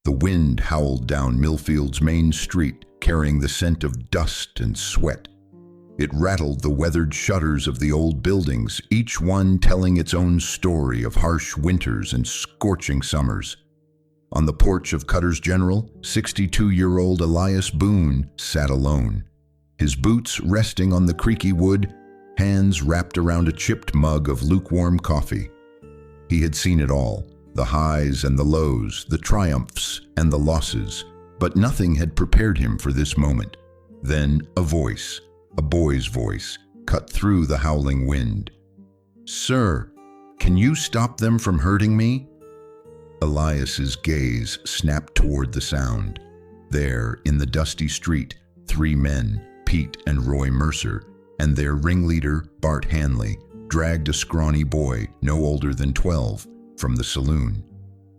The wind howled down Millfield's main street, carrying the scent of dust and sweat. It rattled the weathered shutters of the old buildings, each one telling its own story of harsh winters and scorching summers. On the porch of Cutter's General, 62-year-old Elias Boone sat alone, his boots resting on the creaky wood, hands wrapped around a chipped mug of lukewarm coffee. He had seen it all, the highs and the lows, the triumphs and the losses, but nothing had prepared him for this moment. Then a voice, a boy's voice, cut through the howling wind. "Sir, can you stop them from hurting me?" Elias's gaze snapped toward the sound. There, in the dusty street, 3 men, Pete and Roy Mercer, and their ringleader, Bart Hanley, dragged a scrawny boy, no older than 12, from the saloon.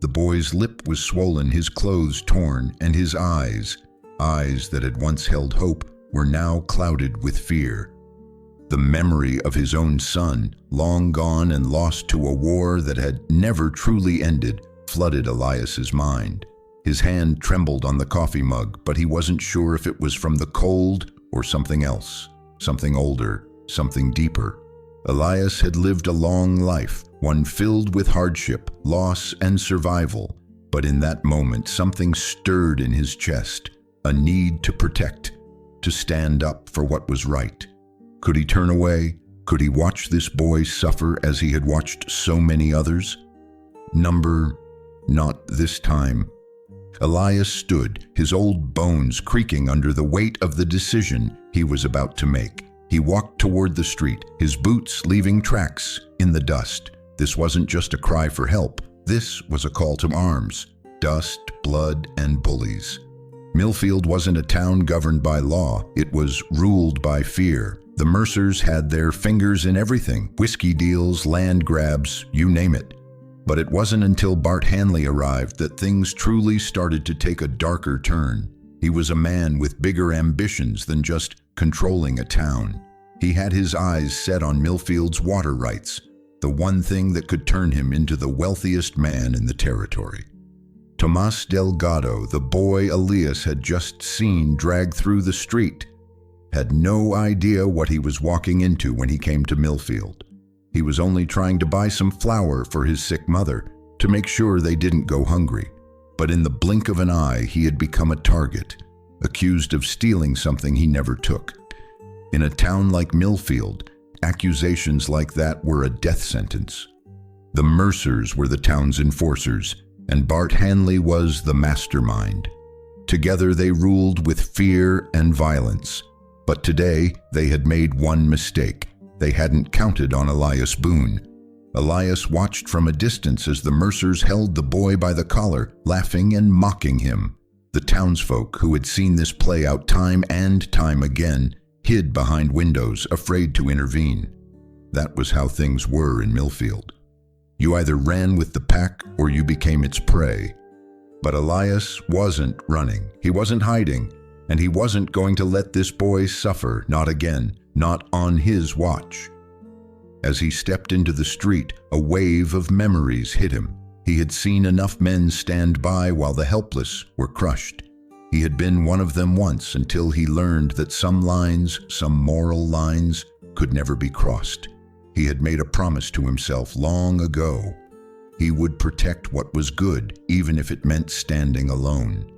The boy's lip was swollen, his clothes torn, and his eyes that had once held hope, were now clouded with fear. The memory of his own son, long gone and lost to a war that had never truly ended, flooded Elias's mind. His hand trembled on the coffee mug, but he wasn't sure if it was from the cold or something else, something older, something deeper. Elias had lived a long life, one filled with hardship, loss, and survival, but in that moment something stirred in his chest, a need to protect, to stand up for what was right. Could he turn away? Could he watch this boy suffer as he had watched so many others? Not this time. Elias stood, his old bones creaking under the weight of the decision he was about to make. He walked toward the street, his boots leaving tracks in the dust. This wasn't just a cry for help. This was a call to arms. Dust, blood, and bullies. Millfield wasn't a town governed by law. It was ruled by fear. The Mercers had their fingers in everything. Whiskey deals, land grabs, you name it. But it wasn't until Bart Hanley arrived that things truly started to take a darker turn. He was a man with bigger ambitions than just controlling a town. He had his eyes set on Millfield's water rights, the one thing that could turn him into the wealthiest man in the territory. Tomas Delgado, the boy Elias had just seen drag through the street, had no idea what he was walking into when he came to Millfield. He was only trying to buy some flour for his sick mother, to make sure they didn't go hungry. But in the blink of an eye, he had become a target, accused of stealing something he never took. In a town like Millfield, accusations like that were a death sentence. The Mercers were the town's enforcers, and Bart Hanley was the mastermind. Together they ruled with fear and violence. But today, they had made one mistake. They hadn't counted on Elias Boone. Elias watched from a distance as the Mercers held the boy by the collar, laughing and mocking him. The townsfolk, who had seen this play out time and time again, hid behind windows, afraid to intervene. That was how things were in Millfield. You either ran with the pack or you became its prey. But Elias wasn't running. He wasn't hiding. And he wasn't going to let this boy suffer, not again, not on his watch. As he stepped into the street, a wave of memories hit him. He had seen enough men stand by while the helpless were crushed. He had been one of them once until he learned that some lines, some moral lines, could never be crossed. He had made a promise to himself long ago. He would protect what was good, even if it meant standing alone.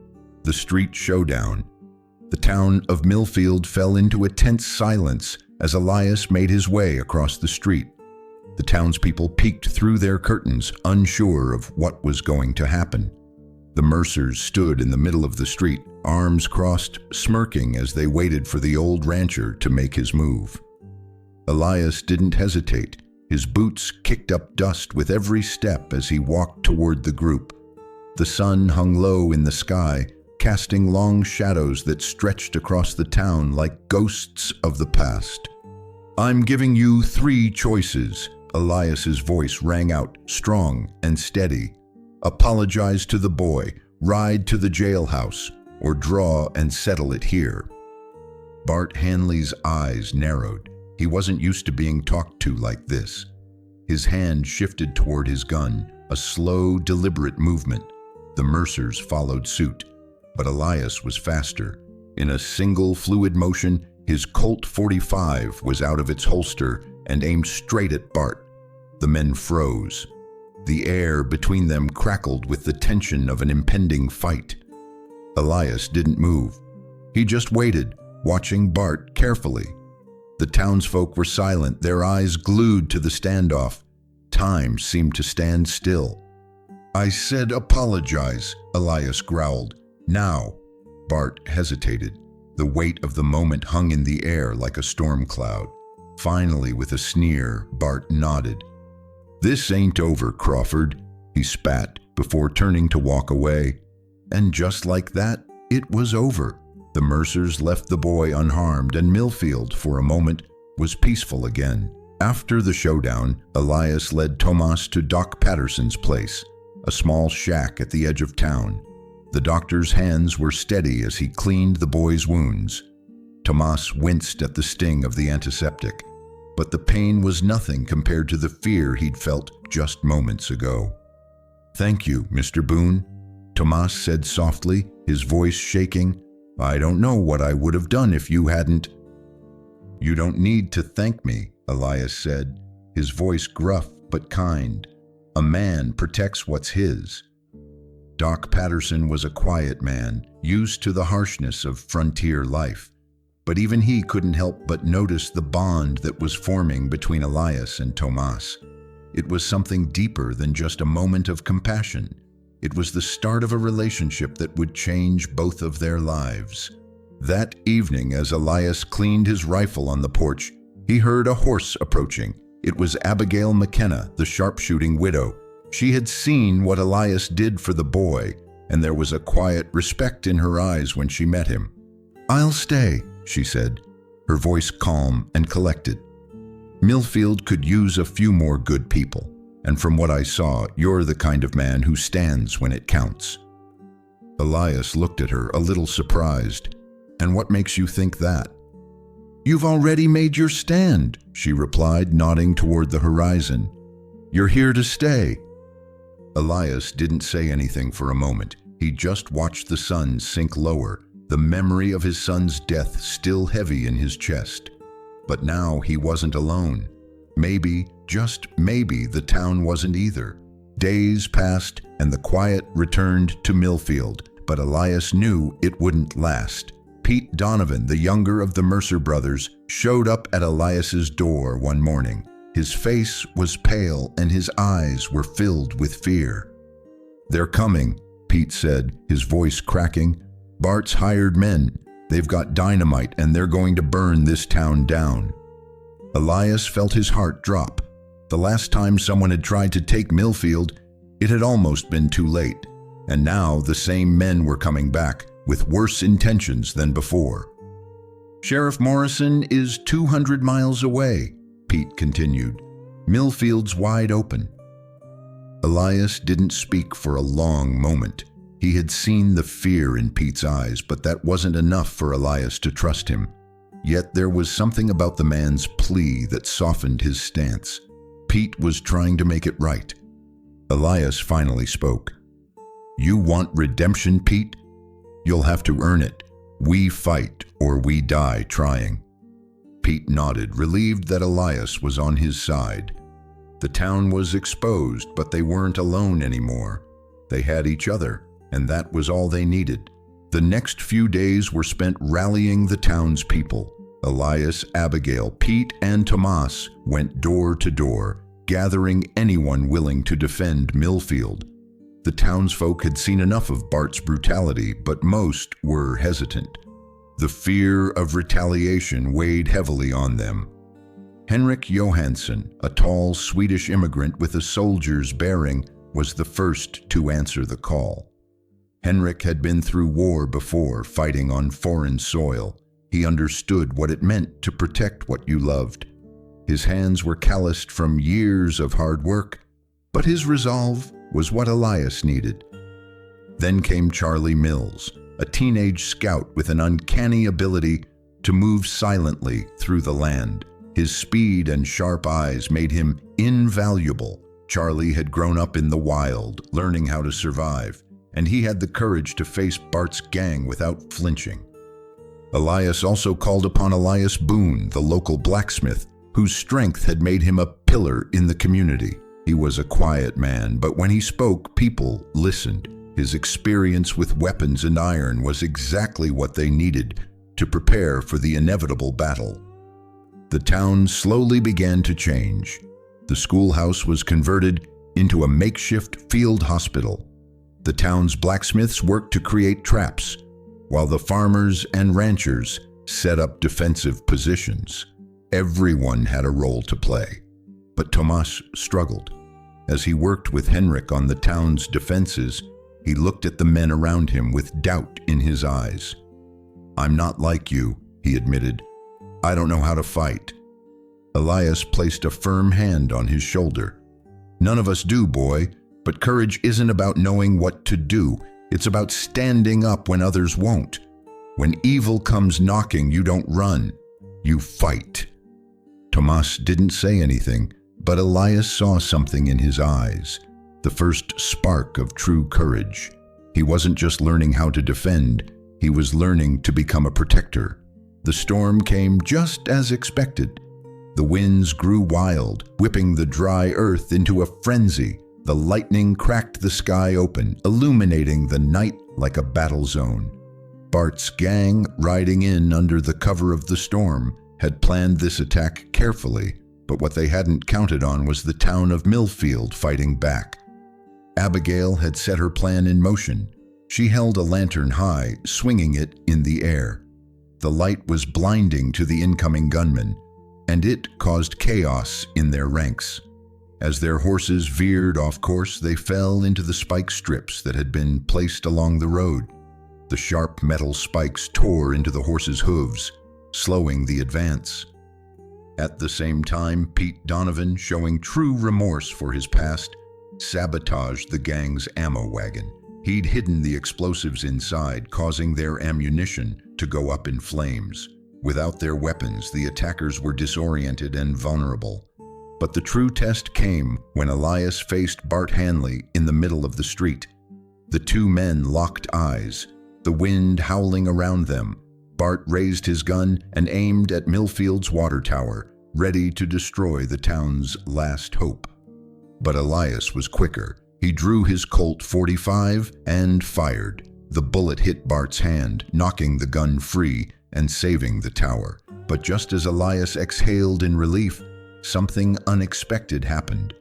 The street showdown. The town of Millfield fell into a tense silence as Elias made his way across the street. The townspeople peeked through their curtains, unsure of what was going to happen. The Mercers stood in the middle of the street, arms crossed, smirking as they waited for the old rancher to make his move. Elias didn't hesitate. His boots kicked up dust with every step as he walked toward the group. The sun hung low in the sky, casting long shadows that stretched across the town like ghosts of the past. "I'm giving you 3 choices," Elias's voice rang out, strong and steady. "Apologize to the boy, ride to the jailhouse, or draw and settle it here." Bart Hanley's eyes narrowed. He wasn't used to being talked to like this. His hand shifted toward his gun, a slow, deliberate movement. The Mercers followed suit, but Elias was faster. In a single fluid motion, his Colt .45 was out of its holster and aimed straight at Bart. The men froze. The air between them crackled with the tension of an impending fight. Elias didn't move. He just waited, watching Bart carefully. The townsfolk were silent, their eyes glued to the standoff. Time seemed to stand still. "I said apologize," Elias growled. "Now." Bart hesitated. The weight of the moment hung in the air like a storm cloud. Finally, with a sneer, Bart nodded. "This ain't over, Crawford," he spat before turning to walk away. And just like that, it was over. The Mercers left the boy unharmed, and Millfield, for a moment, was peaceful again. After the showdown, Elias led Tomas to Doc Patterson's place, a small shack at the edge of town. The doctor's hands were steady as he cleaned the boy's wounds. Tomas winced at the sting of the antiseptic, but the pain was nothing compared to the fear he'd felt just moments ago. "Thank you, Mr. Boone," Tomas said softly, his voice shaking. "I don't know what I would have done if you hadn't." "You don't need to thank me," Elias said, his voice gruff but kind. "A man protects what's his." Doc Patterson was a quiet man, used to the harshness of frontier life. But even he couldn't help but notice the bond that was forming between Elias and Tomas. It was something deeper than just a moment of compassion. It was the start of a relationship that would change both of their lives. That evening, as Elias cleaned his rifle on the porch, he heard a horse approaching. It was Abigail McKenna, the sharpshooting widow. She had seen what Elias did for the boy, and there was a quiet respect in her eyes when she met him. "I'll stay," she said, her voice calm and collected. "Millfield could use a few more good people, and from what I saw, you're the kind of man who stands when it counts." Elias looked at her, a little surprised. "And what makes you think that?" "You've already made your stand," she replied, nodding toward the horizon. "You're here to stay." Elias didn't say anything for a moment. He just watched the sun sink lower, the memory of his son's death still heavy in his chest. But now he wasn't alone. Maybe, just maybe, the town wasn't either. Days passed, and the quiet returned to Millfield, but Elias knew it wouldn't last. Pete Donovan, the younger of the Mercer brothers, showed up at Elias's door one morning. His face was pale and his eyes were filled with fear. "They're coming," Pete said, his voice cracking. "Bart's hired men. They've got dynamite and they're going to burn this town down." Elias felt his heart drop. The last time someone had tried to take Millfield, it had almost been too late. And now the same men were coming back, with worse intentions than before. "Sheriff Morrison is 200 miles away," Pete continued. "Millfield's wide open." Elias didn't speak for a long moment. He had seen the fear in Pete's eyes, but that wasn't enough for Elias to trust him. Yet there was something about the man's plea that softened his stance. Pete was trying to make it right. Elias finally spoke. "You want redemption, Pete? You'll have to earn it. We fight or we die trying." Pete nodded, relieved that Elias was on his side. The town was exposed, but they weren't alone anymore. They had each other, and that was all they needed. The next few days were spent rallying the townspeople. Elias, Abigail, Pete, and Tomas went door to door, gathering anyone willing to defend Millfield. The townsfolk had seen enough of Bart's brutality, but most were hesitant. The fear of retaliation weighed heavily on them. Henrik Johansson, a tall Swedish immigrant with a soldier's bearing, was the first to answer the call. Henrik had been through war before, fighting on foreign soil. He understood what it meant to protect what you loved. His hands were calloused from years of hard work, but his resolve was what Elias needed. Then came Charlie Mills, a teenage scout with an uncanny ability to move silently through the land. His speed and sharp eyes made him invaluable. Charlie had grown up in the wild, learning how to survive, and he had the courage to face Bart's gang without flinching. Elias also called upon Elias Boone, the local blacksmith, whose strength had made him a pillar in the community. He was a quiet man, but when he spoke, people listened. His experience with weapons and iron was exactly what they needed to prepare for the inevitable battle. The town slowly began to change. The schoolhouse was converted into a makeshift field hospital. The town's blacksmiths worked to create traps, while the farmers and ranchers set up defensive positions. Everyone had a role to play, but Tomas struggled. As he worked with Henrik on the town's defenses, he looked at the men around him with doubt in his eyes. "I'm not like you," he admitted. "I don't know how to fight." Elias placed a firm hand on his shoulder. "None of us do, boy, but courage isn't about knowing what to do. It's about standing up when others won't. When evil comes knocking, you don't run, you fight." Tomas didn't say anything, but Elias saw something in his eyes, the first spark of true courage. He wasn't just learning how to defend, he was learning to become a protector. The storm came just as expected. The winds grew wild, whipping the dry earth into a frenzy. The lightning cracked the sky open, illuminating the night like a battle zone. Bart's gang, riding in under the cover of the storm, had planned this attack carefully, but what they hadn't counted on was the town of Millfield fighting back. Abigail had set her plan in motion. She held a lantern high, swinging it in the air. The light was blinding to the incoming gunmen, and it caused chaos in their ranks. As their horses veered off course, they fell into the spike strips that had been placed along the road. The sharp metal spikes tore into the horses' hooves, slowing the advance. At the same time, Pete Donovan, showing true remorse for his past, sabotaged the gang's ammo wagon. He'd hidden the explosives inside, causing their ammunition to go up in flames. Without their weapons, the attackers were disoriented and vulnerable. But the true test came when Elias faced Bart Hanley in the middle of the street. The two men locked eyes, the wind howling around them. Bart raised his gun and aimed at Millfield's water tower, ready to destroy the town's last hope. But Elias was quicker. He drew his Colt .45 and fired. The bullet hit Bart's hand, knocking the gun free and saving the tower. But just as Elias exhaled in relief, something unexpected happened.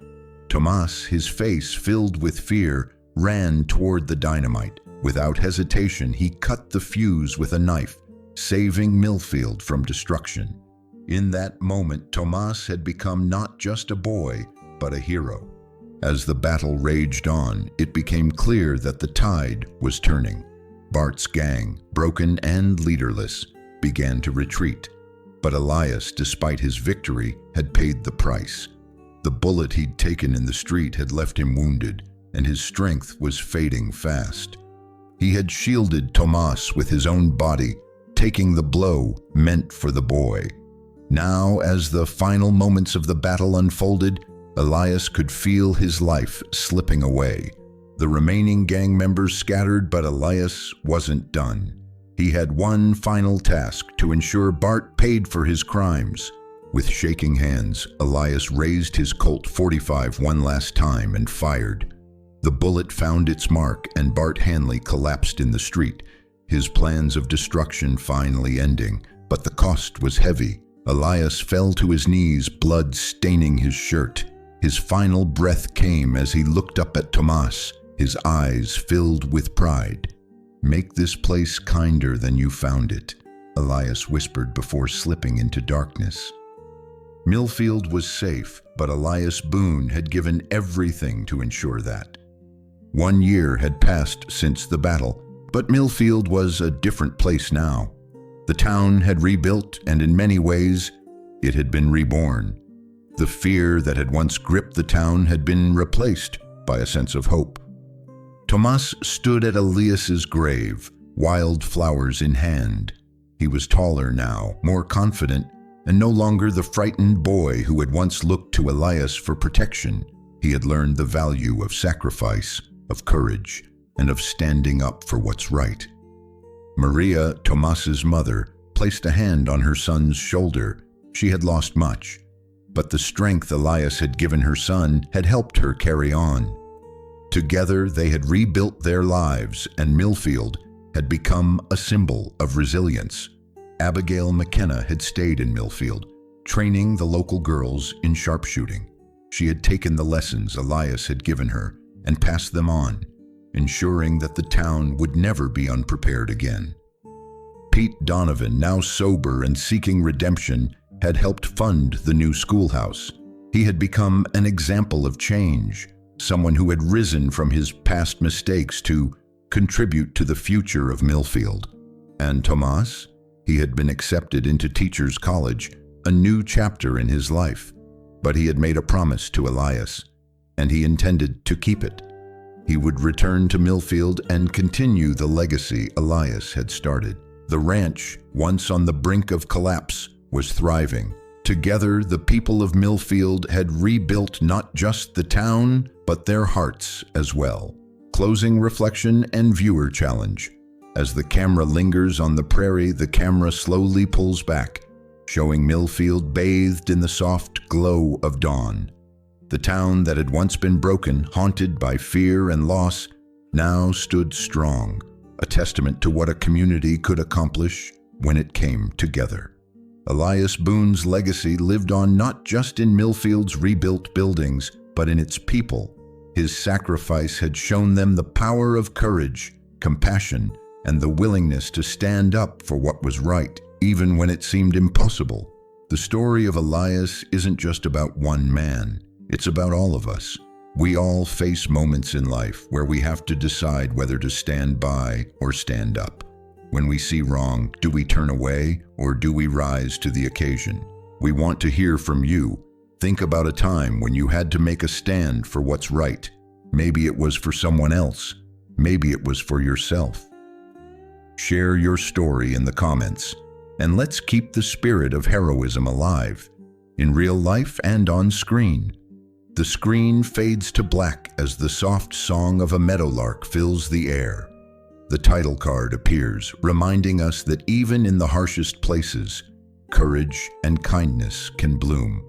Tomas, his face filled with fear, ran toward the dynamite. Without hesitation, he cut the fuse with a knife, saving Millfield from destruction. In that moment, Tomas had become not just a boy, but a hero. As the battle raged on, it became clear that the tide was turning. Bart's gang, broken and leaderless, began to retreat. But Elias, despite his victory, had paid the price. The bullet he'd taken in the street had left him wounded, and his strength was fading fast. He had shielded Tomas with his own body, taking the blow meant for the boy. Now, as the final moments of the battle unfolded, Elias could feel his life slipping away. The remaining gang members scattered, but Elias wasn't done. He had one final task: to ensure Bart paid for his crimes. With shaking hands, Elias raised his Colt .45 one last time and fired. The bullet found its mark, and Bart Hanley collapsed in the street, his plans of destruction finally ending. But the cost was heavy. Elias fell to his knees, blood staining his shirt. His final breath came as he looked up at Tomas, his eyes filled with pride. "Make this place kinder than you found it," Elias whispered before slipping into darkness. Millfield was safe, but Elias Boone had given everything to ensure that. 1 year had passed since the battle, but Millfield was a different place now. The town had rebuilt, and in many ways, it had been reborn. The fear that had once gripped the town had been replaced by a sense of hope. Tomas stood at Elias's grave, wild flowers in hand. He was taller now, more confident, and no longer the frightened boy who had once looked to Elias for protection. He had learned the value of sacrifice, of courage. and of standing up for what's right. Maria, Tomas's mother, placed a hand on her son's shoulder. She had lost much, but the strength Elias had given her son had helped her carry on. Together they had rebuilt their lives, and Millfield had become a symbol of resilience. Abigail McKenna had stayed in Millfield, training the local girls in sharpshooting. She had taken the lessons Elias had given her and passed them on, ensuring that the town would never be unprepared again. Pete Donovan, now sober and seeking redemption, had helped fund the new schoolhouse. He had become an example of change, someone who had risen from his past mistakes to contribute to the future of Millfield. And Tomas? He had been accepted into Teachers College, a new chapter in his life. But he had made a promise to Elias, and he intended to keep it. He would return to Millfield and continue the legacy Elias had started. The ranch, once on the brink of collapse, was thriving. Together, the people of Millfield had rebuilt not just the town, but their hearts as well. Closing reflection and viewer challenge. As the camera lingers on the prairie, the camera slowly pulls back, showing Millfield bathed in the soft glow of dawn. The town that had once been broken, haunted by fear and loss, now stood strong, a testament to what a community could accomplish when it came together. Elias Boone's legacy lived on not just in Millfield's rebuilt buildings, but in its people. His sacrifice had shown them the power of courage, compassion, and the willingness to stand up for what was right, even when it seemed impossible. The story of Elias isn't just about one man. It's about all of us. We all face moments in life where we have to decide whether to stand by or stand up. When we see wrong, do we turn away or do we rise to the occasion? We want to hear from you. Think about a time when you had to make a stand for what's right. Maybe it was for someone else. Maybe it was for yourself. Share your story in the comments, and let's keep the spirit of heroism alive, in real life and on screen. The screen fades to black as the soft song of a meadowlark fills the air. The title card appears, reminding us that even in the harshest places, courage and kindness can bloom.